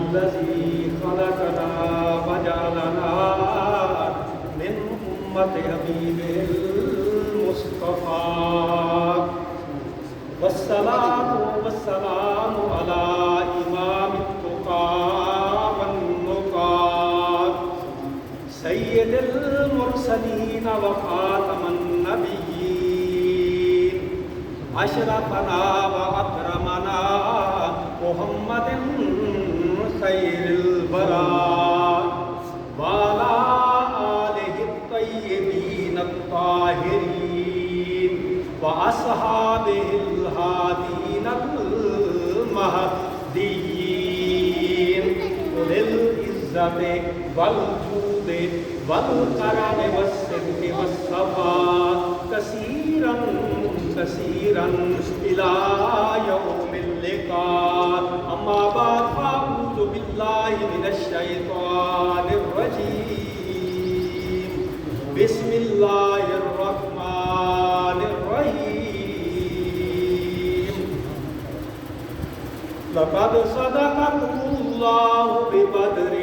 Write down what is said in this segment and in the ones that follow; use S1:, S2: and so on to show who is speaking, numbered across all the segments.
S1: الذي خلقنا وجعلنا من أمة حبيبه المصطفى والصلاة والسلام على إمام التقى والنقى سيد المرسلين وخاتم النبيين أشرفنا وأكرمنا محمد خير البراء وعلى آله الطيبين الطاهرين وأصحابه الهادين المهديين أولي العزة والجود والكرم والصدق والصفاء كثيرا كثيرا إلى يوم اللقاء. أما بعد فأعوذ بالله من الشيطان الرجيم. بسم الله الرحمن الرحيم. لقد صدقكم الله ببدر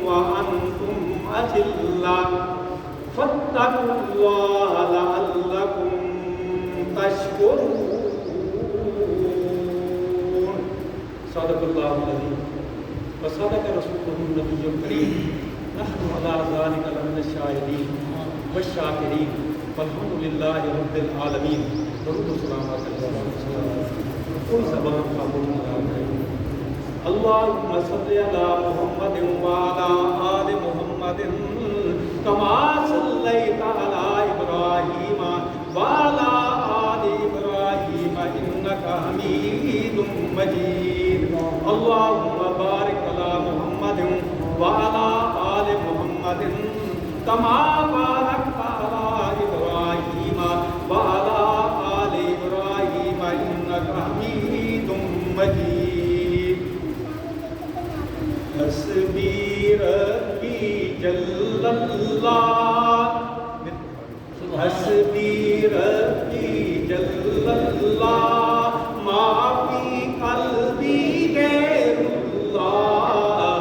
S1: وأنتم أذلة فاتقوا الله لعلكم تشكرون. صدق الله العظيم وصدق رسوله النبي الكريم. نحن على ذلك لمن الشاهدين والشاكرين والحمد لله رب العالمین. درود و سلام کوئی زبان کا بولنے والا ہے. اللهم صل على محمد وعلى آل محمد كما صليت على إبراهيم وعلى آل إبراهيم إنك حميد مجيد. اللهم بارك على محمد وعلى آل محمد كما باركت على إبراهيم وعلى آل إبراهيم إنك حميد مجيد. حسبي ربي جل الله حسبي ربي جل الله ما في قلبي غير الله.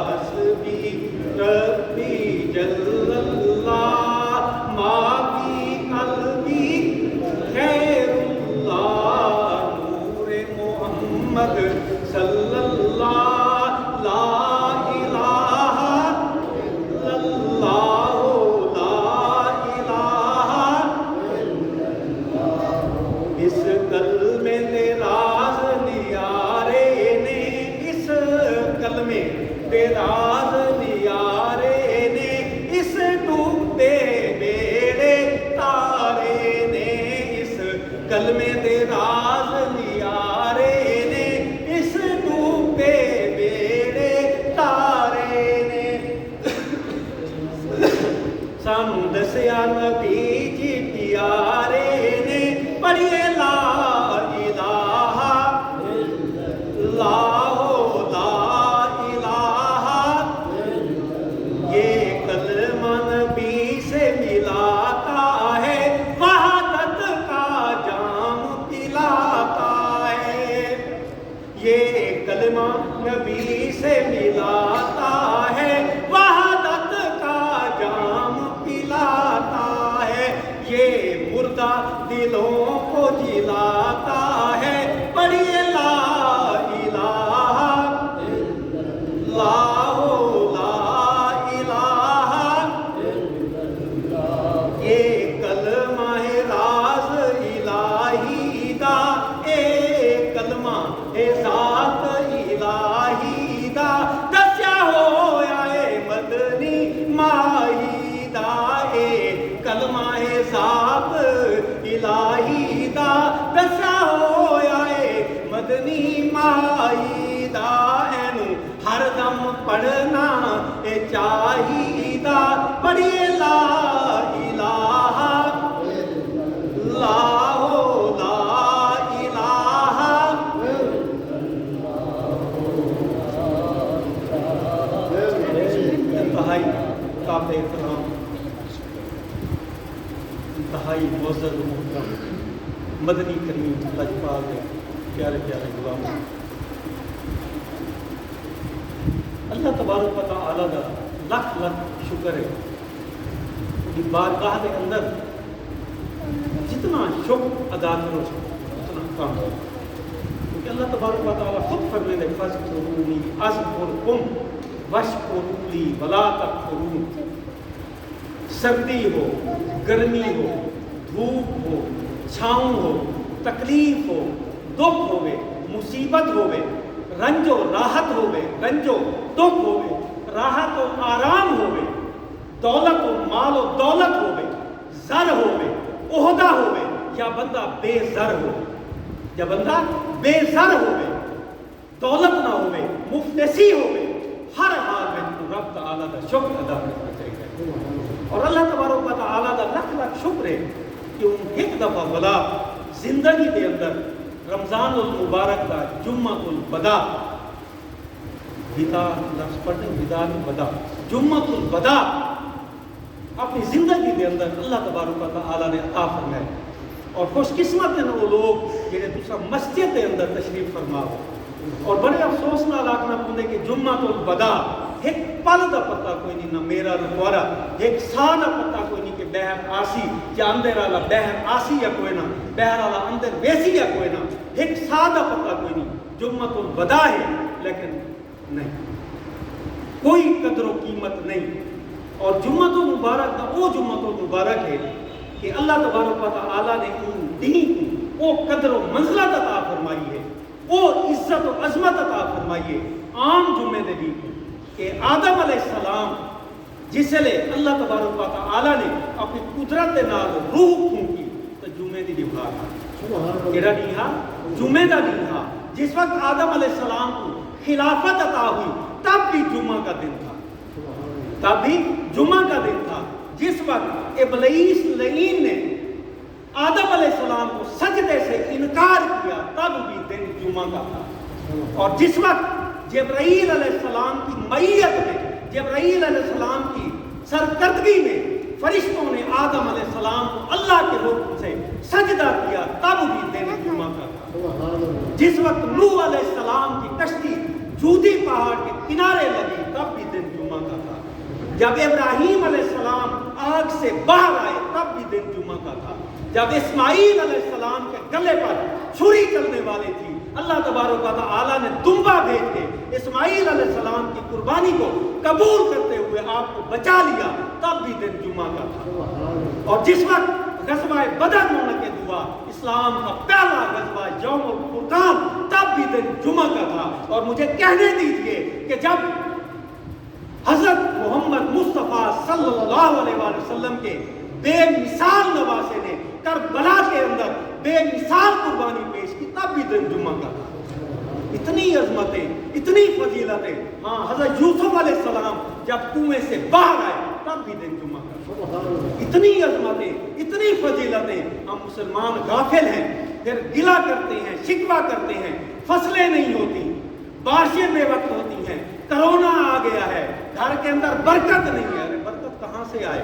S1: حسبي ربي جل الله ما في قلبي غير الله. نور محمد صلى الله لا إله إلا الله لا إله إلا الله. اس کلمے دے راز نیارے نے اس کلمے دے راز نیارے نے اس ڈوبتے بیڑے تارے نے. اس کلمے دے راز نیارے نے اس ڈوبتے بیڑے تارے نے. سانو دسیا نبی جی پیارے نے پڑھیے لا الہ الا اللہ لا الہ. یہ کلمہ نبی سے ملاتا ہے وحدت کا جام پلاتا ہے. یہ کلمہ نبی سے ملاتا ہے وحدت کا جام پلاتا ہے. یہ مردہ دلوں کو جلاتا ہے. پڑھیے لا الہ الا اللہ لا الہ الا اللہ. یہ کلمہ ہے راز الہی دا اے کلمہ ہے ذات الہی دا. دسیا ہویا اے مدنی ماہی دا. اے کلمہ ہے ذات الہی دا. دسیا ہویا اے مدنی ماہی دا. اینو ہر دم پڑھنا اے چاہیدا. پڑھیے لا الہ الا اللہ لا انتہائی معزز و محترم مدنی کریم لجپال ہے، پیارے پیارے غلام، اللہ تبارک و تعالی دا لکھ لکھ شکر ہے کہ بارگاہ کے اندر جتنا شکر ادا کرو اتنا کم ہو، کیونکہ اللہ تبارک و تعالی خود فرمائے دے فذکرونی اذکرکم واشکروا لی ولا تکفرون۔ سردی ہو، گرمی ہو، دھوپ ہو، چھاؤں ہو، تکلیف ہو، دکھ ہوئے، مصیبت ہوئے، رنج و راحت ہوئے، رنج و دکھ ہوئے، راحت و آرام ہوئے، دولت و مال و دولت ہوئے، زر ہوئے، عہدہ ہوئے، یا بندہ بے زر ہو، یا بندہ بے زر ہوئے، دولت نہ ہوئے، مفلسی ہوئے، ہر حال میں رب تعالیٰ کا شکر ادا کرنا چاہیے۔ اور اللہ تبارک و تعالیٰ کا لکھ لکھ شکر ہے کہ ان ایک دفعہ بلا زندگی کے اندر رمضان المبارک کا جمعہ الوداع، وداع لفظ پڑھیں، وداع الوداع، جمعہ الوداع اپنی زندگی کے اندر اللہ تبارک و تعالیٰ نے عطا فرمائے۔ اور خوش قسمت ہیں وہ لوگ جنہیں دوسرا مسجد کے اندر تشریف فرما ہو، اور بڑے افسوس نال آکھنا پوندے کہ جمعہ الوداع ایک پل دا پتہ کوئی نہیں، نہ میرا نہ تمہارا، ایک سا دا پتہ کوئی نہیں کہ بہر آسی یا اندر والا بہر آسی یا کوئی نہ، بہر والا اندر ویسی یا کوئی نہ، ایک سا دا پتہ کوئی نہیں۔ جمعہ الوداع ہے لیکن نہیں، کوئی قدر و قیمت نہیں۔ اور جمعہ المبارک کا وہ جمعہ المبارک ہے کہ اللہ تبارک و تعالیٰ نے ان دین کو وہ قدر و منزلت عطا فرمائی ہے، وہ عزت و عظمت عطا فرمائی ہے عام جمعے دے بھی کہ آدم علیہ السلام جس لے اللہ تبارک و تعالیٰ نے اپنی قدرت دے نال روح پھونکی تو جمعے دی نبھا تھا، کیڑا نہیں تھا؟ جمعے دا نہیں تھا۔ جس وقت آدم علیہ السلام کو خلافت عطا ہوئی تب بھی جمعہ کا دن تھا، تب بھی جمعہ کا دن تھا۔ جس وقت ابلیس لعین نے آدم علیہ السلام کو سجدے سے انکار کیا تب بھی دن جمعہ کا تھا۔ اور جس وقت جبرائیل علیہ السلام کی معیت میں، جبرائیل علیہ السلام کی سرکردگی میں فرشتوں نے آدم علیہ السلام کو اللہ کے حکم سے سجدہ کیا تب بھی دن جمعہ کا تھا۔ جس وقت نوح علیہ السلام کی کشتی جودی پہاڑ کے کنارے لگی تب بھی دن جمعہ کا تھا۔ جب ابراہیم علیہ السلام آگ سے باہر آئے تب بھی دن جمعہ کا تھا۔ جب اسماعیل علیہ السلام کے گلے پر چھری چلنے والی تھی، اللہ تبارک و تعالیٰ نے دمبا بھیج کے اسماعیل علیہ السلام کی قربانی کو قبول کرتے ہوئے آپ کو بچا لیا تب بھی دن جمعہ کا تھا۔ اور جس وقت غزوہ بدر منعقد ہوا، اسلام کا پہلا غزوہ یوم الفرقان، تب بھی دن جمعہ کا تھا۔ اور مجھے کہنے دیجئے کہ جب حضرت محمد مصطفیٰ صلی اللہ علیہ وآلہ وسلم کے بے مثال نواسے نے کربلا کے اندر بے مثال قربانی پیش کی تب بھی دن جمعہ کا تھا۔ اتنی عظمتیں، اتنی فضیلتیں، ہاں حضرت یوسف علیہ السلام جب کنویں سے باہر آئے تب بھی دن جمعہ کا تھا۔ اتنی عظمتیں، اتنی فضیلتیں، ہم مسلمان غافل ہیں، پھر گلہ کرتے ہیں، شکوہ کرتے ہیں، فصلیں نہیں ہوتی، بارشیں بے وقت ہوتی ہیں، کرونا آ گیا ہے، گھر کے اندر برکت نہیں ہے۔ ارے برکت کہاں سے آئے؟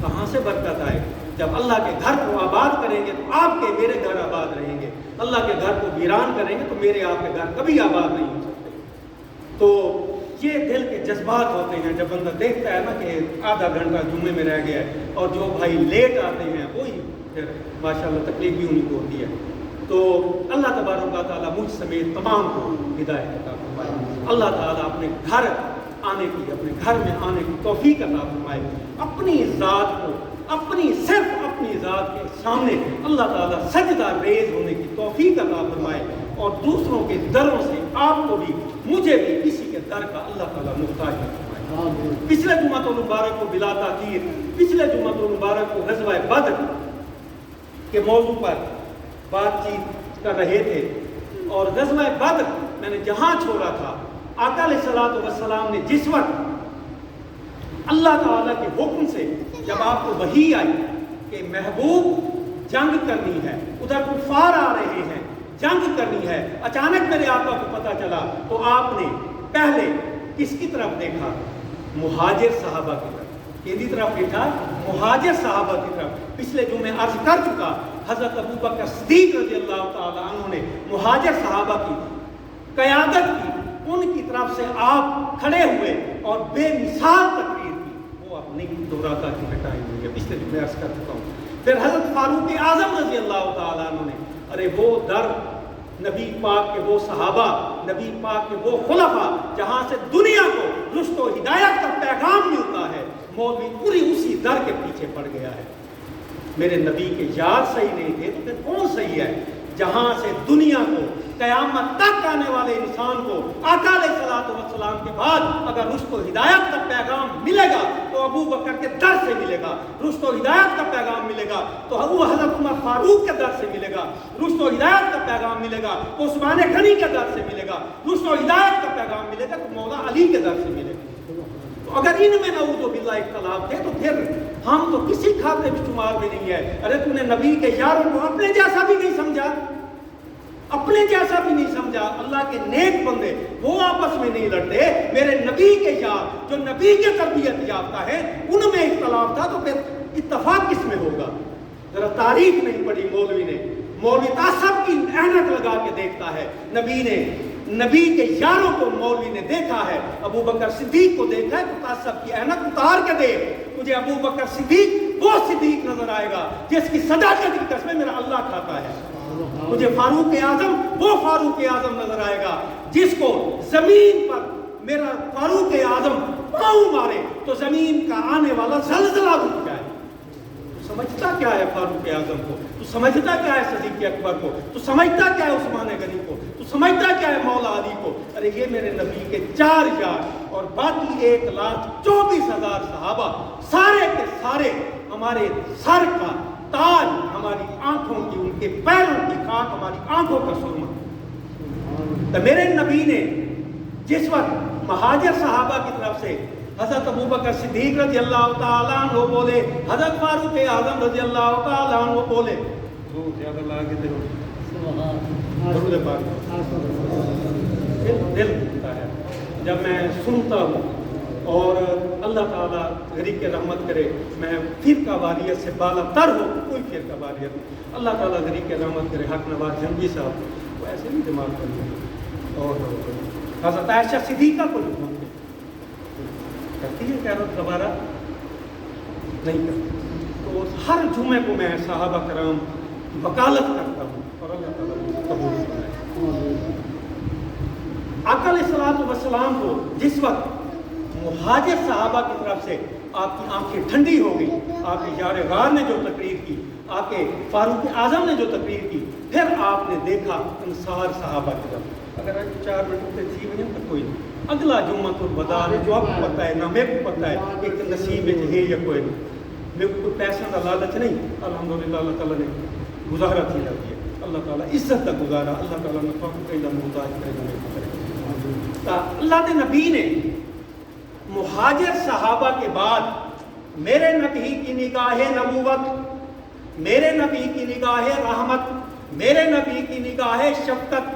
S1: کہاں سے برکت آئے؟ جب اللہ کے گھر کو آباد کریں گے تو آپ کے میرے گھر آباد رہیں گے، اللہ کے گھر کو ویران کریں گے تو میرے آپ کے گھر کبھی آباد نہیں ہو سکتے۔ تو یہ دل کے جذبات ہوتے ہیں جب بندہ دیکھتا ہے نا کہ آدھا گھنٹہ جمعے میں رہ گیا ہے، اور جو بھائی لیٹ آتے ہیں وہی پھر ماشاءاللہ تکلیف بھی انہیں کو ہوتی ہے۔ تو اللہ تبارک و تعالیٰ مجھ سمیت تمام کو ہدایت عطا فرمائے، اللہ تعالیٰ اپنے گھر آنے کی، اپنے گھر میں آنے کی توفیق عطا فرمائے، اپنی ذات کو، صرف اپنی ذات کے سامنے اللہ تعالیٰ سجدہ ریز ہونے کی توفیق عطا فرمائے، اور دوسروں کے دروں سے آپ کو بھی مجھے بھی کسی کے در کا اللہ تعالیٰ محتاج نہ فرمائے۔ پچھلے جمعہ المبارک کو بلا تاخیر، پچھلے جمعہ المبارک کو غزوہ بدر کے موضوع پر بات چیت کر رہے تھے، اور غزوہ بدر میں نے جہاں چھوڑا تھا، آقا علیہ الصلوۃ والسلام نے جس وقت اللہ تعالیٰ کے حکم سے جب آپ کو وحی آئی کہ محبوب جنگ کرنی ہے، ادھر کفار آ رہے ہیں، جنگ کرنی ہے، اچانک میرے آقا کو پتہ چلا تو آپ نے پہلے کس کی طرف دیکھا؟ مہاجر صحابہ کی طرف۔ کہ طرف بیٹھا مہاجر صحابہ کی طرف پچھلے جو میں عرض کر چکا حضرت ابوبکر صدیق رضی اللہ تعالیٰ عنہ نے مہاجر صحابہ کی قیادت کی، ان کی طرف سے آپ کھڑے ہوئے اور بے مثال تقریر کی، وہ آپ نہیں دہراتا کہ بیٹا یہ پچھلے جو میں عرض کر چکا ہوں۔ پھر حضرت فاروق اعظم رضی اللہ تعالیٰ عنہ نے ارے وہ در نبی پاک کے وہ صحابہ، نبی پاک کے وہ خلفاء جہاں سے دنیا کو رشد و ہدایت کا پیغام ملتا ہے، مولوی پوری اسی در کے پیچھے پڑ گیا ہے۔ میرے نبی کے یار صحیح نہیں تھے تو پھر کون صحیح ہے؟ جہاں سے دنیا کو قیامت تک آنے والے انسان کو آقا علیہ الصلوۃ والسلام کے بعد اگر رشد و ہدایت کا پیغام ملے گا تو ابو بکر کے در سے ملے گا، رشد و ہدایت کا پیغام ملے گا تو وہ حضرت عمر فاروق کے در سے ملے گا، رشد و ہدایت کا پیغام ملے گا تو عثمان غنی کے در سے ملے گا، رشد و ہدایت کا پیغام ملے گا تو مولا علی کے در سے ملے گا۔ تو اگر ان میں نعوذ باللہ اختلاف تھے تو پھر ہم تو کسی کھاتے شمار میں نہیں ہے۔ ارے تو نے نبی کے یاروں کو اپنے جیسا بھی نہیں سمجھا، اپنے جیسا بھی نہیں سمجھا۔ اللہ کے نیک بندے وہ آپس میں نہیں لڑتے، میرے نبی کے یار جو نبی کے تربیت یافتہ ہے ان میں اختلاف تھا تو پھر اتفاق کس میں ہوگا؟ ذرا تاریخ نہیں پڑھی مولوی نے، مولوی تعصب کی اینک لگا کے دیکھتا ہے، نبی کے یاروں کو مولوی نے دیکھا ہے، ابو بکر صدیق کو دیکھا ہے تو تعصب کی اینک اتار کے دیکھ، مجھے ابو بکر صدیق وہ صدیق نظر آئے گا جس کی صداقت کی قسمیں میرا اللہ کھاتا ہے، مجھے فاروق اعظم وہ فاروق اعظم نظر آئے گا جس کو زمین پر میرا فاروق اعظم پاؤں مارے تو زمین کا آنے والا زلزلہ رک جائے۔ تو سمجھتا کیا ہے فاروق اعظم کو؟ تو سمجھتا کیا ہے صدیق اکبر کو؟ تو سمجھتا کیا ہے عثمان غنی کو؟ تو سمجھتا کیا ہے مولا علی کو؟ ارے یہ میرے نبی کے 4 یار اور باقی 1,24,000 صحابہ، سارے کے سارے ہمارے سر کا تاج، ہماری آنکھوں کی، ان کے پیروں کی خاک ہماری آنکھوں کا سرما۔ تو میرے نبی نے جس وقت مہاجر صحابہ کی طرف سے حضرت ابوبکر صدیق رضی اللہ تعالیٰ عنہ بولے، حضرت فاروق اعظم رضی اللہ تعالیٰ عنہ بولے، دل ہوتا ہے جب میں سنتا ہوں، اور اللہ تعالیٰ غریب کے رحمت کرے میں فرقہ واریت سے بالا تر ہو، کوئی فرقہ واریت نہیں، اللہ تعالیٰ غریب کے رحمت کرے حق نواز جنگی صاحب وہ ایسے نہیں دماغ کرتے، اور حضرت عائشہ صدیقہ کو جو کرتی ہے کہہ رہا دوبارہ نہیں کرتی، تو ہر جمعے کو میں صحابہ کرام وکالت کرتا ہوں اور اللہ تعالیٰ قبول کرے۔ آقا علیہ الصلوۃ والسلام کو جس وقت مہاجر صحابہ کی طرف سے آپ کی آنکھیں ٹھنڈی ہو گئی، آپ کے یار غار نے جو تقریر کی، آپ کے فاروق اعظم نے جو تقریر کی، پھر آپ نے دیکھا انصار صحابہ کی طرف۔ اگر 4 منٹ سے تھی وجہ تو کوئی نہیں، اگلا جمعہ تو الوداع ہے جو آپ کو پتہ ہے، نہ میرے کو پتہ ہے ایک نصیب ہے یا کوئی نہیں، میرے کو کوئی پیسہ کا لالچ نہیں، الحمدللہ اللہ تعالیٰ نے گزارا تھی لگی ہے، اللہ تعالیٰ عزت کا گزارا، اللہ تعالیٰ نے محتاج کرے۔ اللہ کے نبی نے مہاجر صحابہ کے بعد میرے نبی کی نگاہ نبوت، میرے نبی کی نگاہ رحمت، میرے نبی کی نگاہ شفقت،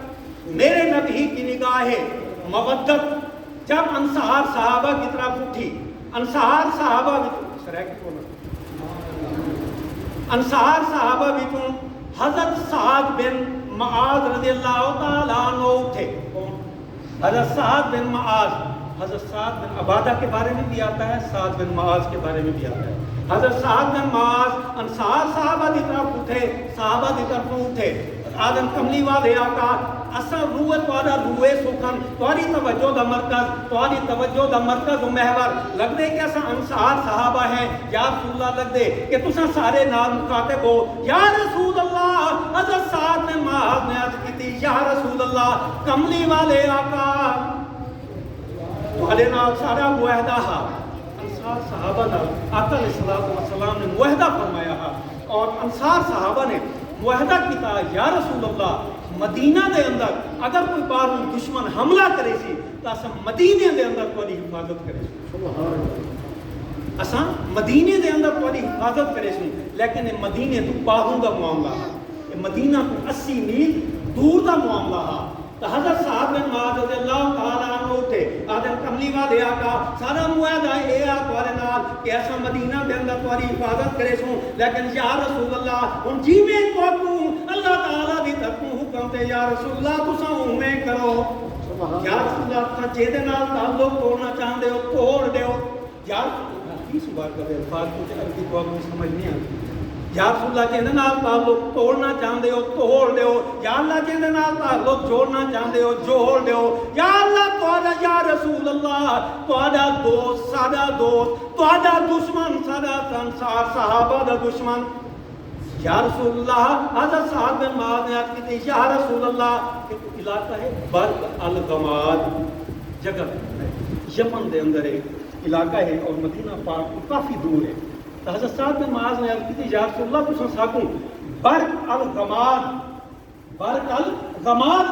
S1: میرے نبی کی نگاہ مودت جب انصار صحابہ کی طرف اٹھی، انصار صحابہ وچوں حضرت سعد بن معاذ رضی اللہ تعالیٰ عنہ اٹھے۔ حضرت سعد بن معاذ، حضرت سعد بن عبادہ کے بارے میں بھی آتا ہے، سعد بن معاذ کے بارے میں بھی آتا ہے۔ حضرت سعد بن معاذ انصار صحابہ کی طرف اٹھے، صحابہ کی طرف اٹھے، آدم کملی والے آقا اصل روح والا روح سکھن تاری توجہ دا مرکز، تاری توجہ دا مرکز و محور لگ دے کہ اسا انصار صحابہ ہیں یا رسول اللہ، لگ دے کہ تساں سارے نال مخاطب ہو یا رسول اللہ۔ حضرت سعد بن معاذ نے عرض کی یا رسول اللہ، کملی والے آقا تہاڈے نال سارا معاہدہ ہے، انصار صحابہ نال آقا علیہ الصلوۃ والسلام نے معاہدہ فرمایا ہے، اور انصار صحابہ نے معاہدہ کیتا یا رسول اللہ، مدینہ دے اندر اگر کوئی باہر دشمن حملہ کرے سی تو اساں مدینے دے اندر تہاڈی حفاظت کرے سی، اساں مدینے دے اندر تہاڈی حفاظت کرے سی، لیکن یہ مدینے تو باہر دا معاملہ ہے، یہ مدینہ تو 80 میل دور دا معاملہ ہے، تو حضرت صاحب بن معاذ رضی اللہ تعالیٰ عنہ اٹھے آدم کملی والے آقا سارا معاہدہ اے آ تھوڑے نال کہ ایسا مدینہ دے اندر تھوڑی حفاظت کرے سوں لیکن یا رسول اللہ ہن جی میں تو اللہ تعالیٰ دی طرفوں حکم تے یا رسول اللہ تساں اوویں کرو یا رسول اللہ تساں جے دے نال تعلق توڑنا چاہندے ہو توڑ دیو یا کس بات کر الفاظ کچھ عربی کو سمجھ نہیں آتی یا رسول اللہ جے دے نال تعلق توڑنا چاہندے ہو توڑ دیو یا اللہ جے دے نال تعلق جوڑنا چاہندے ہو جوڑ دیو یا اللہ تہاڈا یا رسول اللہ تہاڈا دوست ساڈا دوست تہاڈا دشمن ساڈا انصار صحابہ دا دشمن یا رسول اللہ حضرت صاحب بن معاذ نے عرض کی یا رسول اللہ ایک علاقہ ہے برق الغماد جگہ یمن دے اندر ایک علاقہ ہے اور مدینہ پاک کافی دور ہے تو حضرت صاحب بن معاذ نے عرض کی یا رسول اللہ تساں ساکوں برق الغماد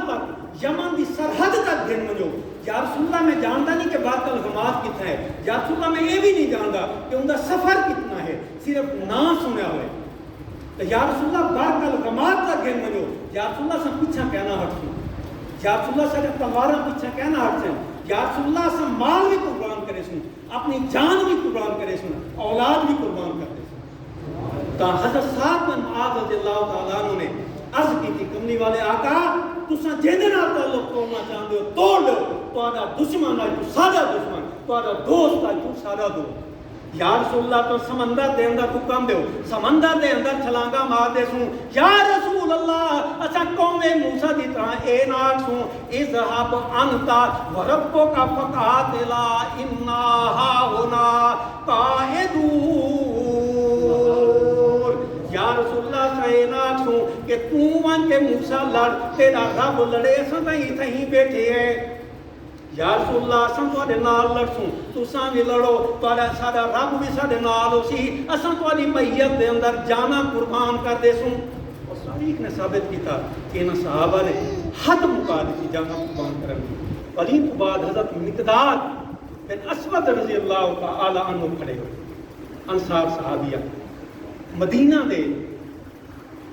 S1: تک یمن دی سرحد تک گن منجو یا رسول اللہ میں جانتا نہیں کہ برق الغماد کتنا ہے یا رسول اللہ میں یہ بھی نہیں جانتا کہ ان کا سفر کتنا ہے صرف نام سنیا ہوئے تو یا رسول اللہ برق الغماد تک گن منجو یا رسول اللہ سے پیچھا کہنا ہٹ سوں یا رسول اللہ سے تلواریں پیچھا کہنا ہٹ سوں یا رسول اللہ سے مال بھی قربان کرے سوں اپنی جان بھی قربان کرے سوں اولاد بھی قربان کرے سوں تو حضرت صاحب بن معاذ رضی اللہ تعالیٰ عنہ نے عرض کی تھی کملی والے آقا تساں جہدے نال تعلق توڑنا چاہندے ہو توڑ لو تہاڈا دشمن ہے تو ساڈا دشمن تہاڈا دوست ہے تو ساڈا دوست یا رسول اللہ تو سمندر دے اندر حکم دیو سمندر دے اندر چھلانگا مار دے سوں یا رسول اللہ اسا قوم موسیٰ دی طرح اے ناک سوں اذهب انت وربک فقاتلا انا ہاہنا قاعدون یا رسول اللہ سے ناک سوں کہ تو وان کے موسیٰ لڑ تیرا رب لڑے سنہیں تہیں بیٹھے ہیں یا رسول اللہ اساں تواڈے نال لڑسوں تساں بھی لڑو تواڈا ساڈا رب بھی ساڈے نال ہوسی اساں تواڈی میت دے اندر جانا قربان کر دے سوں اور تاریخ نے ثابت کیتا کہ انہاں صحابہ نے حد مکا دتی جانا قربان کرن دی ولی تو بعد حضرت مقداد بن اسود رضی اللہ تعالی عنہ کھڑے ہوئے انصار صحابیہ مدینہ دے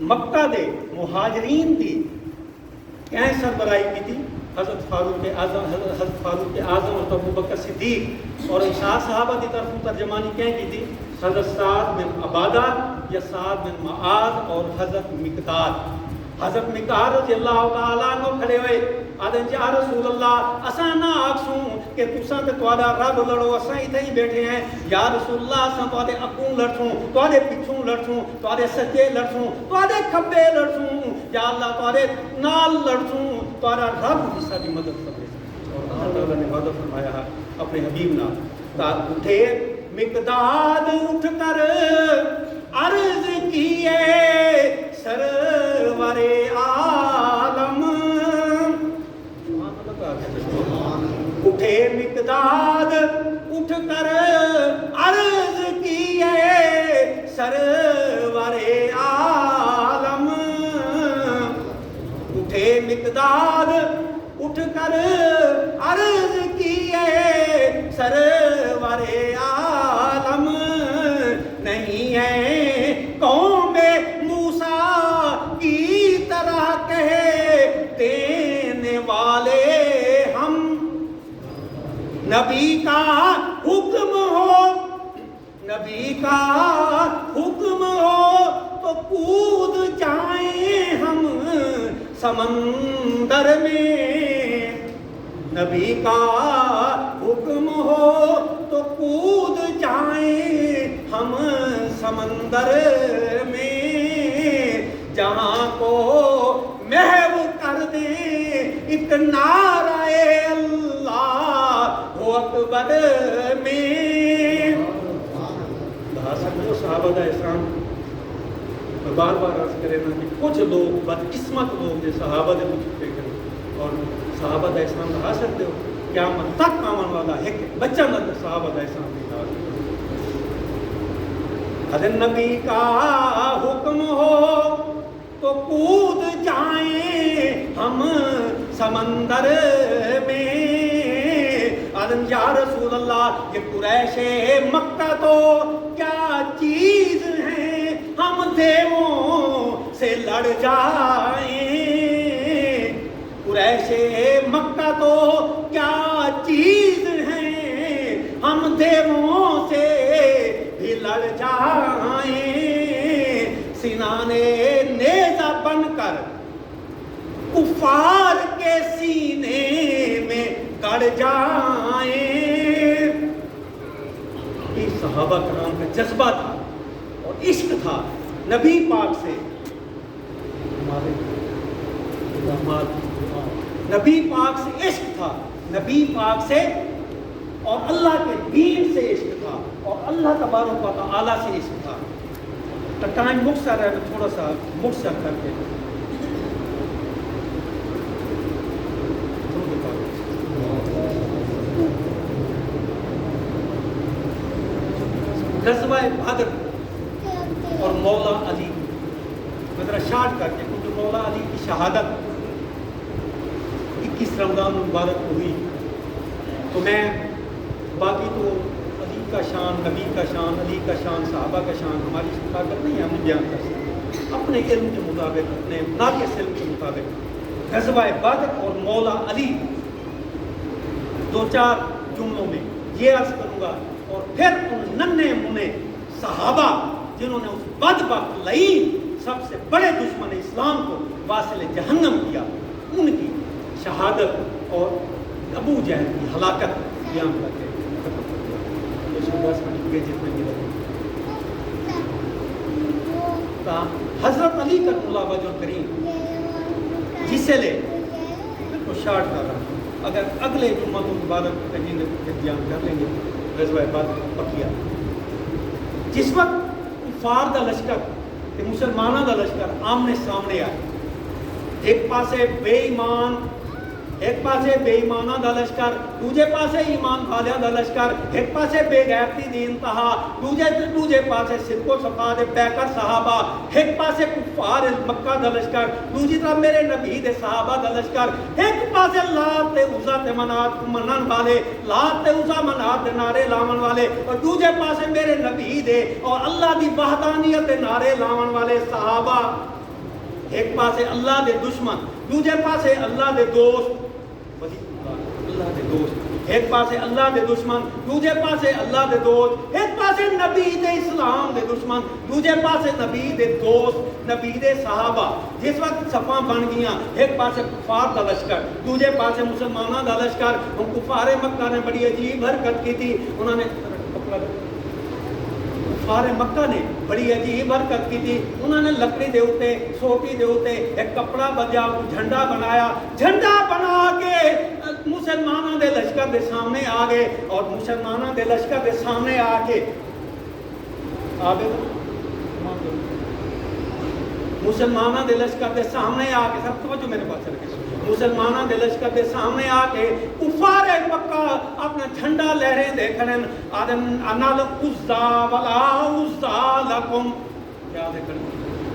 S1: مکہ دے مہاجرین دی کہیں سربراہی کی تھی حضرت فاروق اعظم اور ابو بکر صدیق اور انصار صحابہ کی طرف ترجمانی کہیں کی تھی حضرت سعد بن عبادہ یا سعد بن معاذ اور حضرت مقداد رضی اللہ تعالیٰ عنہ کھڑے ہوئے آدھیں یا رسول اللہ اساں نہ آکسوں کہ تساں تے تواڈا رب لڑو اساں اتھے ہی بیٹھے ہیں یا رسول اللہ اساں تواڈے اگوں لڑسوں تواڈے پچھوں لڑسوں تواڈے سجے لڑسوں تواڈے کھبے لڑسوں یا اللہ تواڈے نال لڑسوں تواڈا رب بھی ساری مدد کرے اور اللہ تعالیٰ نے وعدہ فرمایا ہے اپنے حبیب نال تا اٹھے مقداد اٹھ کر عرض کیے سرور عالم اٹھے مقداد اٹھ کر عرض کیے سرور عالم اٹھے مقداد اٹھ کر عرض کیے سرور عالم نہیں ہے قوم موسیٰ کی طرح کہہ دینے والے ہم نبی کا حکم ہو تو کود جائیں ہم سمندر میں نبی کا حکم ہو تو کود جائیں ہم سمندر میں جہاں کو محو کر دیں ایک نعرہ اللہ اکبر میں صحابہ دا احسان میں بار بار عرض کرے نا کہ کچھ لوگ بدقسمت لوگ نے صحابہ دے کچھ کرے اور صحابہ دا احسان رہا سکتے ہو قیامت تک آمن والا ہے کہ بچہ نہ صحابہ دا احسان نہیں رہا اگر نبی کا حکم ہو تو کود جائیں ہم سمندر میں آدم یا رسول اللہ یہ قریش مکہ تو کیا چیز ہے ہم دیووں سے لڑ جائیں قریش جیشے مکہ تو کیا چیز ہیں، ہم دیووں سے بھی لڑ جائیں، سنانے نیزہ بن کر کفار کے سینے میں گڑ جائیں۔ یہ صحابہ کرام کا جذبہ تھا اور عشق تھا نبی پاک سے، نبی پاک سے عشق تھا، نبی پاک سے اور اللہ کے دین سے عشق تھا اور اللہ تبارک و تعالیٰ سے عشق تھا۔ تو ٹائم مختصر ہے، میں تھوڑا سا مختصر کر کے غزوہ بدر اور مولا علی، میں ذرا شارٹ کر کے، کیونکہ مولا علی کی شہادت 21 رمضان مبارک کو ہوئی، تو میں باقی تو علی کا شان، نبی کا شان، علی کا شان، صحابہ کا شان ہماری طاقت نہیں ہے، ہم بیان کر سکتے اپنے علم کے مطابق، اپنے ناقص علم کے مطابق۔ غزوہ بدر اور مولا علی، دو چار جملوں میں یہ عرض کروں گا، اور پھر ان ننھے منے صحابہ جنہوں نے اس بدبخت لعین سب سے بڑے دشمن اسلام کو واصل جہنم کیا، ان کی شہادت اور ابو جہل کی ہلاکت بیان کر کے حضرت علی کرم اللہ وجہ کریم جسے لے بالکل شارٹ کر رہا ہوں، اگر اگلے جمعہ مبارک کہیں بیان کر لیں گے۔ غزوہ بدر بقیہ، جس وقت کفار دا لشکر تے مسلمانوں دا لشکر آمنے سامنے آئے، ایک پاسے بے ایمان، ایک پاسے بے ایمانہ دا لشکر، دوجے پاسے ایمان والے دا لشکر، ایک پاسے بے غیرتی دی انتہا، دوجے پاسے صدق و صفا دے پیکر صحابہ، ایک پاسے کفار مکہ دا لشکر، دوجی طرف میرے نبی دے صحابہ دا لشکر، ایک پاسے لات تے عزا تے منات منن والے، لات تے عزا منات دے نعرے لاون والے، اور دوجے پاسے میرے نبی دے اور اللہ دی وحدانیت دے نعرے لاون والے صحابہ، ایک پاسے اللہ دے دشمن، دوجے پاسے اللہ دے دوست، اللہ دے دوست، ایک پاسے اللہ دے دشمن، دوجے پاسے اللہ دے دوست، ایک پاسے نبی دے اسلام دے دشمن، دوجے پاسے نبی دے دوست، نبی دے صحابہ۔ جس وقت صفاں بن گیاں، ایک پاسے کفار دا لشکر، دوجے پاسے مسلمانوں دا لشکر، ہم کفار مکہ نے بڑی عجیب حرکت کی تھی، انہوں نے کفار مکہ نے بڑی عجیب حرکت کی تھی، انہوں نے لکڑی دے اوتے، سوٹی دے اوتے ایک کپڑا بجا، جھنڈا بنایا، جھنڈا بنا کے مسلمانوں دے لشکر دے سامنے آ گئے، اور مسلمانوں دے لشکر دے سامنے آ کے مسلمانوں دے لشکر دے سامنے آ کے، سب توجہ میرے پاس رکھیں، مسلمانوں دے لشکر دے سامنے آ کے کفار مکہ اپنا جھنڈا لہریں دیکھنے، انال عزا ولا عزا لکم، کیا دیکھنے،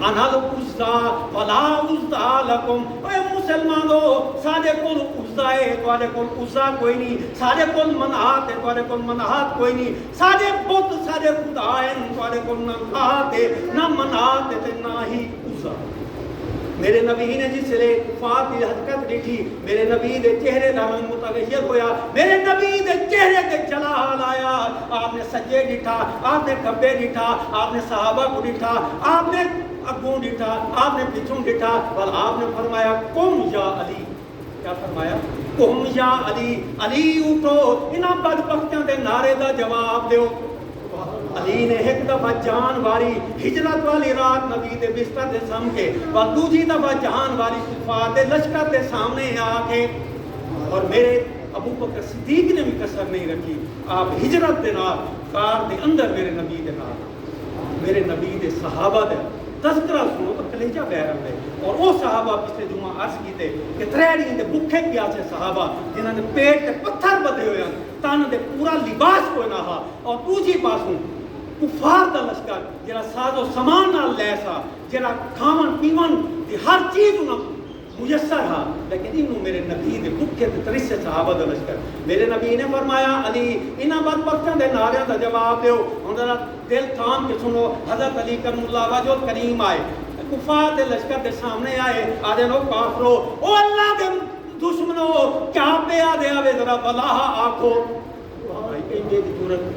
S1: انال عزا ولا عزا لکم، اے مسلمانوں ساڑے کول عزا ہے، توڑے کول عزا کوئی نہیں، ساڑے کول منات ہے، توڑے کول منات کوئی نہیں، ساڑے بت ساڑے خدا ہے، توڑے کول نہ لات ہے، نہ منات ہے، نہ ہی عزا۔ میرے نبی نے جس لئے کفار دی حرکت دیکھی، میرے نبی دے چہرے دا رنگ متغیر ہویا، میرے نبی دے چہرے دے جلال آیا، آپ نے سجے ڈٹھا، آپ نے کھبے ڈٹھا، آپ نے صحابہ کو ڈٹھا، آپ نے اگوں ڈٹھا، آپ نے پچھوں ڈٹھا، اور آپ نے فرمایا قم یا علی، کیا فرمایا؟ قم یا علی، علی اٹھو، انہاں بدبختیاں دے نعرے دا جواب دیو۔ علی نے ایک دفعہ جان واری ہجرت والی رات نبی دے بستر دے سامنے، اور دوسری دفعہ جان واری کفار دے لشکر دے سامنے آ کے، اور میرے ابو بکر صدیق نے بھی کسر نہیں رکھی، آپ ہجرت دے نال کار دے اندر میرے نبی دے نال، میرے نبی دے صحابہ دے تذکرہ سنو تو کلیجہ بہرم دے، اور وہ صحابہ پچھلے جمعہ عرض کیتے کہ تریڑی دے بکھے پیاسے صحابہ جنہاں نے پیٹ تے پتھر بدے ہوئے ہیں، تن دے پورا لباس کوئی نہ ہا، اور دوسری پاسوں کفار دا لشکر جڑا ساز و سامان نال لیسا، جڑا کھاون پیون دی ہر چیز انہاں میسر ہا، لیکن انہوں میرے نبی دے بکھے تے ترسے صحابہ دا لشکر، میرے نبی نے فرمایا علی انہاں بدبختاں دے نعرے دا جواب دیو، ہن ذرا دل تھام کے سنو، حضرت علی کرم اللہ وجہ کریم آئے، کفار دے لشکر دے سامنے آئے، آدھے لوگ کافرو، او اللہ دے دشمنوں کیا پیا دے آوے ذرا بلا آکھو بھائی انجے دی صورت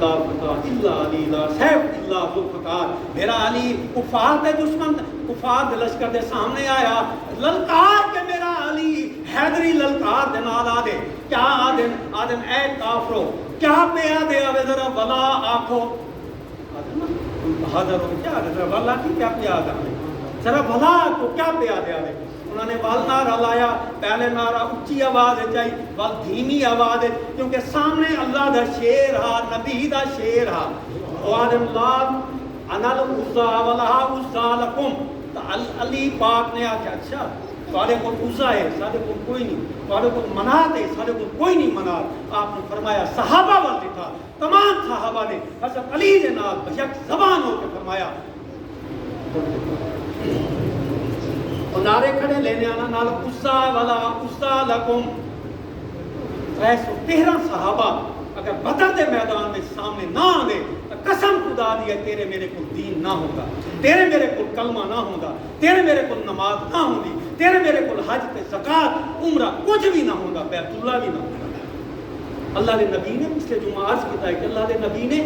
S1: لا فتح الا علی لا سیف الا ذوالفقار میرا علی کفار دے دشمن کفار دے لشکر دے سامنے آیا للکار کے میرا علی حیدری للکار دے نال آ دے کیا آدم اے کافرو کیا پیا دے آوے ذرا بلا آکھو بہادر ہو کیا ذرا بلا کی کیا پیا دے آوے ذرا بلا کو کیا پیا دے آوے انہوں نے وال نعرہ لایا پہلے نعرہ اچھی آواز چاہی وال دھیمی آواز کیونکہ سامنے اللہ دا شیر ہا نبی دا شیر ہا آدم لال انال عزا ولہا عزا لکم علی پاک نے آکھا اچھا سارے کو عزا ہے سارے کو کوئی نہیں سارے کو منات ہے سارے کو کوئی نہیں منات آپ نے فرمایا صحابہ والے تھا تمام صحابہ نے حضرت علی نے نال بھیک زبان ہو کے فرمایا اور نعرے کھڑے لینے آنا نال عزا والا عزا لکم 313 صحابہ اگر بدر دے میدان میں سامنے نہ آنے قسم خدا دی ہے تیرے میرے کو دین نہ ہوگا تیرے میرے کو کلمہ نہ ہوگا تیرے میرے کو نماز نہ ہوگی تیرے میرے کو حج تے زکات عمرہ کچھ بھی نہ ہوگا بیت اللہ بھی نہ ہوگا اللہ دے نبی نے پچھلے جمعہ عرض کیتا ہے کہ اللہ دے نبی نے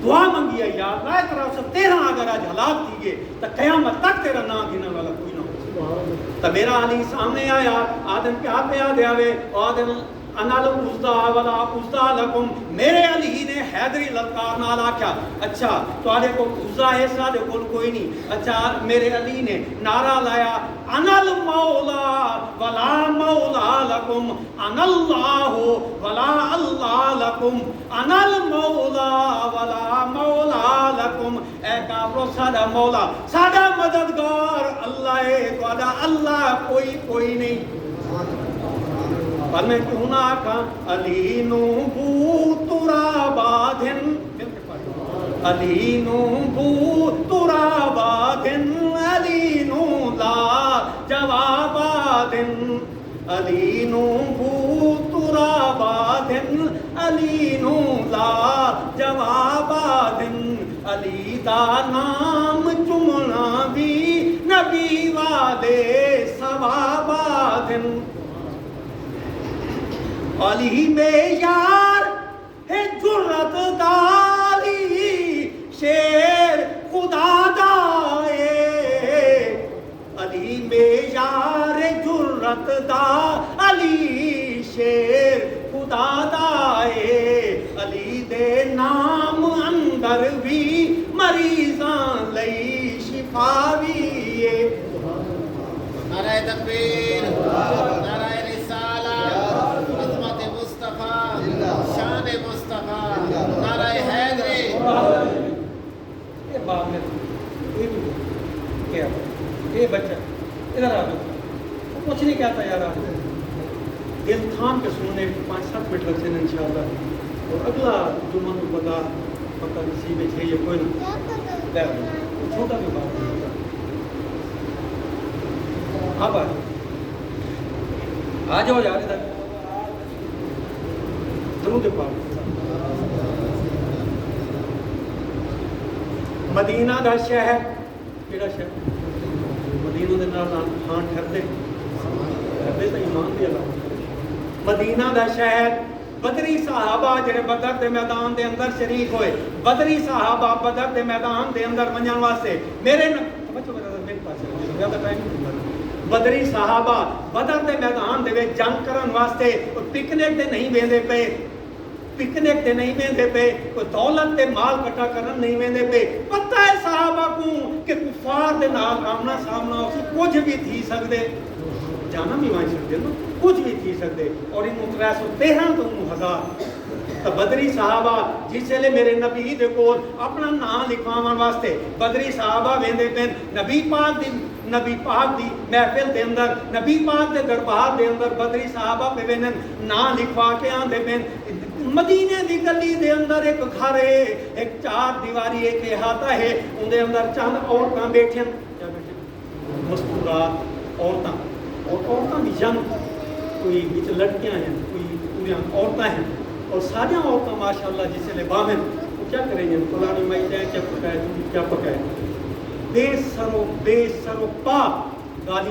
S1: دعا منگی ہے یا اللہ طرف سے 13 اگر آج ہلاک دیئے تو قیامت تک تیرا نام گھنے والا کوئی نہ ہو تو میرا علی سامنے آیا آدم کیا پہ آ دیا وے آدم انال عزا ولا عزا لکم میرے علی نے حیدری للکار نال آکھا اچھا تواڈے کو عزا ہے ساڈے کول کوئی نہیں اچھا میرے علی نے نعرہ لایا انال مولا ولا مولا لکم ان اللہ ولا اللہ لکم انال مولا ولا مولا لکم اے کافرو ساڈا مولا ساڈا مددگار اللہ ہے تواڈا اللہ کوئی نہیں پر میں کیوں نہ آکھاں علی نو بو ترابا دن علی نو بو ترابا دن علی نو لا جوابا دن علی نو بو ترابا دن علی نو لا جوابا دن علی دا نام چمنا بھی نبی والے ثوابا دن علی میں یار ہے جرت دالی شیر خدا دائے علی میں یار ہے جرت دا علی شیر خدا دائے علی دے نام اندر بھی مریضاں لئی شفا بھی ہے
S2: نعرہ تکبیر نعرہ شان مصطفیٰ نعرہ حیدری
S1: اے باپ نے کیا اے بچہ ادھر آ وہ کچھ نہیں کہتا یار آپ دل تھام کے سننے 5-7 منٹ لگتے ہیں انشاءاللہ اور اگلا جمعہ کو بتا پتہ نصیب ہے یہ کوئی نہ چھوٹا بھی بات نہیں اب آ جاؤ یار ادھر درود پاک مدینہ دا شہر کیڑا شہر مدینہ دے نال خان ٹھردے تے ایمان دی اللہ مدینہ دا شہر بدری صحابہ جڑے بدر دے میدان دے اندر شریک ہوئے بدری صحابہ بدر دے میدان دے اندر منجن واسطے میرے بچو میرے پاس زیادہ ٹائم بدری صحابہ بدر دے میدان دے وچ جنگ کرن واسطے پکنک تے نہیں ویندے پے پکنک تے نہیں ویندے پے کوئی دولت تے مال کٹھا کرن نہیں ویندے پے پتہ ہے صحابہ کو کہ کفار دے نال آمنا سامنا اسی کچھ بھی تھی سکدے جانا بھی وہاں سکدے نا کچھ بھی تھی سکدے اور ان 313 تو 1000 تو بدری صحابہ جس لے میرے نبی دے کول اپنا نام لکھواون واسطے بدری صحابہ ویندے پن نبی پاک دی محفل دے اندر نبی پاک دے دربار دے اندر بدری صحابہ پہ وینن نام لکھوا کے آندے پن مدینے دی گلی دے اندر ایک گھر ہے ایک 4 دیواری ایک احاطہ ہے ان دے اندر چند عورتاں بیٹھیں کیا بیٹھیں مستورات عورتاں بھی جنگ کوئی بچ لڑکیاں ہیں کوئی پوریاں عورتاں ہیں اور ساری عورتیں ماشاءاللہ جسے لے باہن وہ کیا کریں گے فلانی مائی جائے کیا پکائے تم کیا پکائے بے سر و پا گالی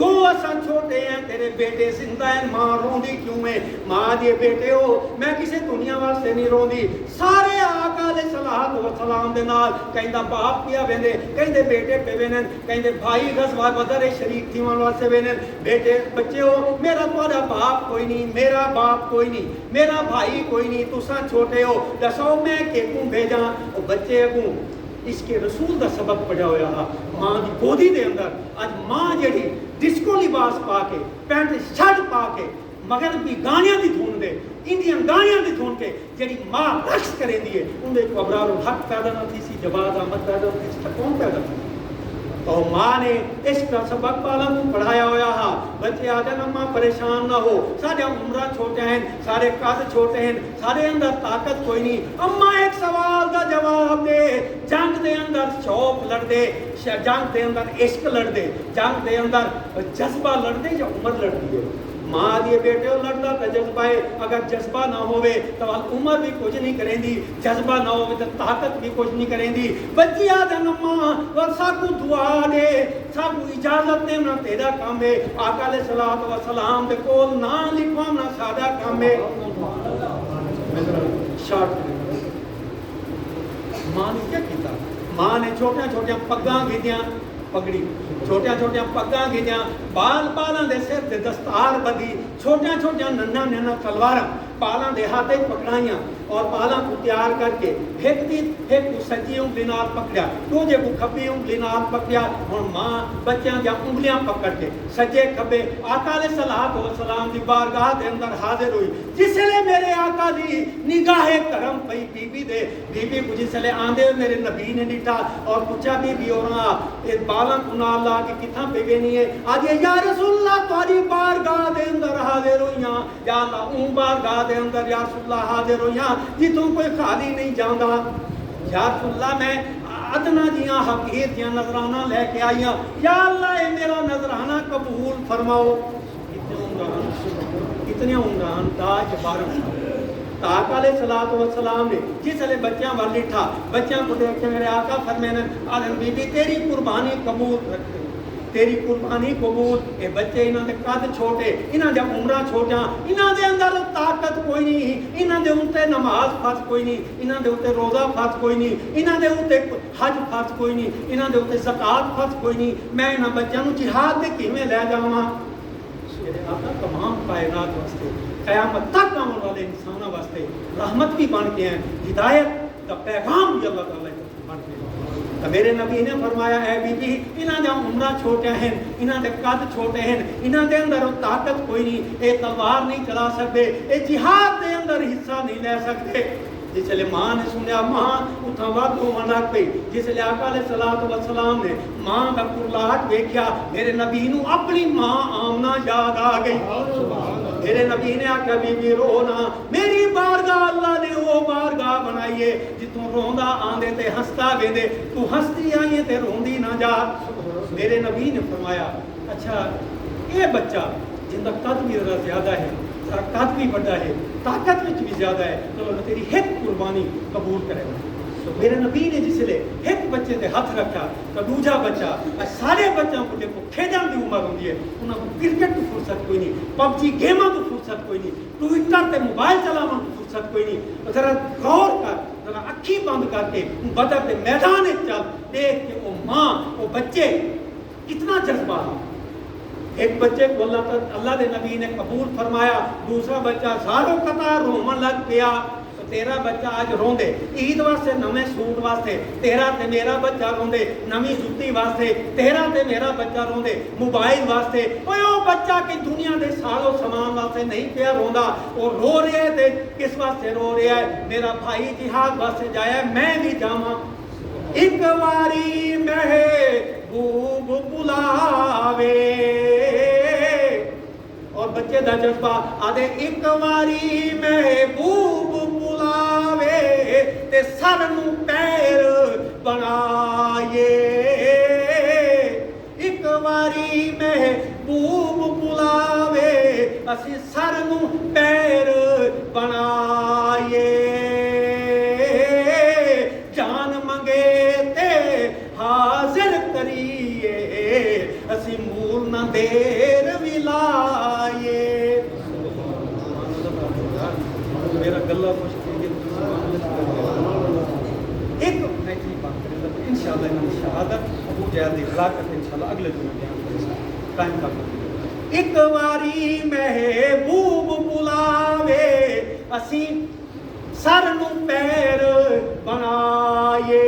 S1: گو اساں چھوٹے ہیں تیرے بیٹے زندہ ہیں ماں روندی کیوں ہے ماں دے بیٹے ہو میں کسی دنیا واسطے نہیں روندی سارے آقا علیہ الصلوۃ والسلام دے نال کہندا باپ پیا ویندے کہندے بیٹے پہ وینن کہندے بھائی غزوہ بدر شریک تھی ون واسطے وینن بیٹے بچے ہو میرا تہاڈا باپ کوئی نہیں میرا باپ کوئی نہیں میرا بھائی کوئی نہیں تساں چھوٹے ہو دسو میں کیوں بھیجاں او بچے اگوں اس کے رسول دا سبق پڑھا ہویا ہا ماں دی گودی دے اندر اج ماں جڑی ڈسکو لباس پا کے پینٹ شرٹ پا کے مغربی گانیاں دی دھون دے انڈین گانیاں دی دھون کے جڑی ماں رقص کریں دی ہے ان دے کو ابرار الحق پیدا نہ تھی سی جواد احمد پیدا تھی سی کون پیدا تھی تو ماں نے اس کا سبق پالا پڑھایا ہویا ہا بچے آجن اماں پریشان نہ ہو سارے عمرہ چھوٹے ہیں سارے قد چھوٹے ہیں سارے اندر طاقت کوئی نہیں اماں ایک سوال دا جواب دے جنگ دے اندر شوق لڑ دے جنگ دے اندر عشق لڑ دے جنگ دے اندر جذبہ لڑ دے یا عمر لڑ دی ہے ماں دیے بیٹے لڑتا تو جذبہ ہے اگر جذبہ نہ ہوئے تو عمر بھی کچھ نہیں کریں دی جذبہ نہ ہوئے تو طاقت بھی کچھ نہیں کریں دی بچی آدھے نماں اور ساکو دعا دے ساکو اجازت دے نہ تیرا کام ہے آقا علیہ الصلوۃ والسلام دے کول نہ لکھوام نہ سادہ کام ہے شارٹ ماں نے کیا کیتا ماں نے چھوٹے چھوٹے پگاں گھدیاں پگڑی چھوٹیاں چھوٹیاں پگاں گھدیاں بال بالاں دے سر دے دستار بدی چھوٹیاں چھوٹیاں ننھا ننھا تلواراں بالاں دے ہاتھ پکڑائیاں اور بالاں کو تیار کر کے ایک کو سجی انگلی نال پکڑیا دوجے کو کھبی انگلی نال پکڑیا اور ماں بچیاں دی انگلیاں پکڑ کے سجے کھبے آقا علیہ الصلوۃ والسلام دی بارگاہ دے اندر حاضر ہوئی جس لے میرے آقا دی نگاہ کرم پئی بی بی کو جس لے آندے میرے نبی نے ڈٹھا اور پوچھا بی بی اوراں اے بالاں کو نال لا کے کتھاں پہ گئی ہے آج یا رسول اللہ تہاڈی بارگاہ دے اندر حاضر ہویاں یا اللہ اون بارگاہ دے اندر یا رسول اللہ حاضر ہویاں جتوں کوئی خالی نہیں جاندا یا رسول اللہ میں ادنا جیاں حقیر جیاں نظرانہ لے کے آئیاں یا اللہ اے میرا نظرانہ قبول فرماؤ اتنے عمران تاج بارم آقا علیہ الصلوۃ والسلام نے جس لے بچیاں وال لٹھا بچیاں کو دیکھ کے میرے آقا فرمانے آدم بی بی تیری قربانی قبول رکھتے تیری قربانی قبول اے بچے انہاں دے قد چھوٹے انہاں دے عمرہ چھوٹیاں انہاں دے اندر طاقت کوئی نہیں انہاں دے اوتے نماز فرض کوئی نہیں انہاں دے اوتے روزہ فرض کوئی نہیں انہاں دے اوتے حج فرض کوئی نہیں انہاں دے اوتے زکات فرض کوئی نہیں میں انہاں بچیاں نوں جہاد تے کیویں لے جاواں میرے آقا تمام کائنات واسطے قیامت تک آنے والے انسانوں واسطے رحمت بھی بن کے ہیں ہدایت کا پیغام بھی اللہ تعالیٰ بن کے تو میرے نبی نے فرمایا اے بی بی انہاں دے عمرہ چھوٹے ہیں انہاں دے قد چھوٹے ہیں انہاں دے اندر طاقت کوئی نہیں اے تلوار نہیں چلا سکتے اے جہاد دے اندر حصہ نہیں لے سکتے جس لئے ماں نے سنیا ماں اتھا وقت ہومن رکھ پئی جس لئے آقا علیہ الصلوۃ والسلام نے ماں کا کرلاہٹ دیکھیا میرے نبی نو اپنی ماں آمنہ یاد آ گئی میرے نبی نے آکھا بی بی رونا میری بارگاہ اللہ نے وہ بارگاہ بنائیے جتوں روندا آندے تے ہستا ویندے تو ہستی آئیے تے روندی نہ جا میرے نبی نے فرمایا اچھا یہ بچہ جن کا قد بھی ذرا زیادہ ہے ذرا قد بھی بڑا ہے طاقت بھی زیادہ ہے تو اللہ تیری ایک قربانی قبول کرے گا میرے نبی نے جس لے ایک بچے تے ہاتھ رکھا تو دوجا بچہ سارے بچوں کو دیکھو کھیڈن دی عمر ہوندی ہے انہاں کو کرکٹ کی فرصت کوئی نہیں پب جی گیماں کی فرصت کوئی نہیں ٹویٹر تے موبائل چلاون کی فرصت کوئی نہیں ذرا غور کر ذرا اکھی بند کر کے بدر دے میدان وچ چل دیکھ کے وہ ماں وہ بچے کتنا جذبہ ہے ایک بچے کو اللہ دے نبی نے قبول فرمایا دوسرا بچہ ساروں قطار رومن لگ پیا تیرا بچہ آج روندے عید واسطے نویں سوٹ واسطے تیرا تے میرا بچہ روندے نویں جُتی واسطے تیرا تے میرا بچہ روندے موبائل واسطے اوے او بچہ کہ دنیا دے ساروں سامان واسطے نہیں پیا روندا او رو رہا ہے تے کس واسطے رو رہا ہے میرا بھائی جہاد واسطے جایا ہے میں بھی جاواں ایک واری محبوب بلاوے اور بچے دا جذبہ آدھے ایک واری محبوب بلاوے تے سر نو پیر بنائے ایک واری محبوب بلاوے اسی سر نو پیر بنائے جان منگے تے حاضر کریے اسی مول نہ نہ دیر بھی لائے میرا گلا مشکل ایک میٹری بات کریں انشاءاللہ ان کی شہادت ابو جہل دی ہلاکت انشاءاللہ اگلے دن بیان کریں قائم کر ایک واری محبوب بلاوے اسی سر نو پیر بنائے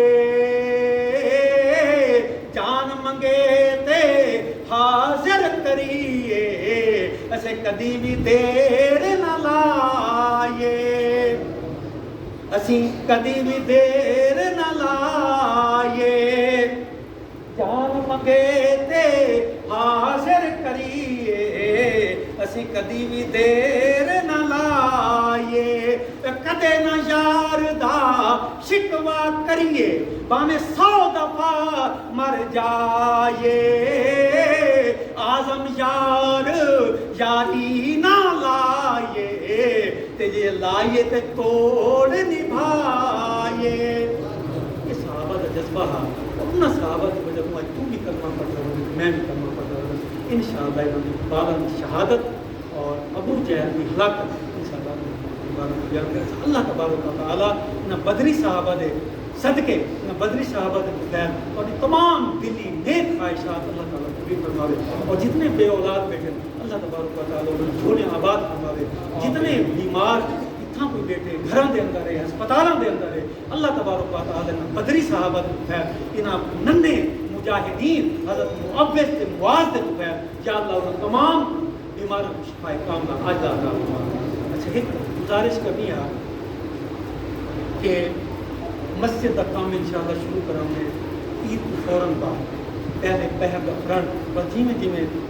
S1: جان منگے تے حاضر کریے اسے کدی بھی دیر نہ لائے اسی کدی بھی دیر نہ لائے جان منگے تے حاضر کریے اسی کدی بھی دیر نہ لائے کدے نہ یار دا شکوا کریے بانے 100 دفعہ مر جائے آزم یار یاری نہ لائے تے یہ لائے تے توڑ نبھائے یہ صحابہ دا جذبہ ہے اور نہ صحابہ کی وجہ سے تو بھی کرنا پڑتا ہے میں بھی کرنا پڑتا ہے انشاءاللہ انہوں نے بالن شہادت اور ابو جہل کی ہلاکت انشاءاللہ اللہ تبارک و تعالی نہ بدری صحابہ دے صدقے نہ بدری صحابہ دے بغیر اور تمام دلی نیک خواہشات اللہ تعالیٰ پوری فرماوے اور جتنے بے اولاد بیٹھے اللہ تبارک و تعالی انہیں جھونے آباد فرماوے جتنے بیمار اتنا کوئی بیٹھے گھراں دے اندر ہے ہسپتالاں دے اندر ہے اللہ تبارک و تعالی نہ بدری صحابہ دے بغیر انہاں ننے مجاہدین حضرت معوذ تے معاذ دے بغیر یا اللہ انہاں تمام بیماروں کو شفا کاملہ عاجلہ عطا فرما اچھا ایک گزارش کرنی ہے کہ مسجد کا کام انشاءاللہ شروع کریں گے عید کو فوراً بعد پہلے پہر کا فرنٹ اور جی میں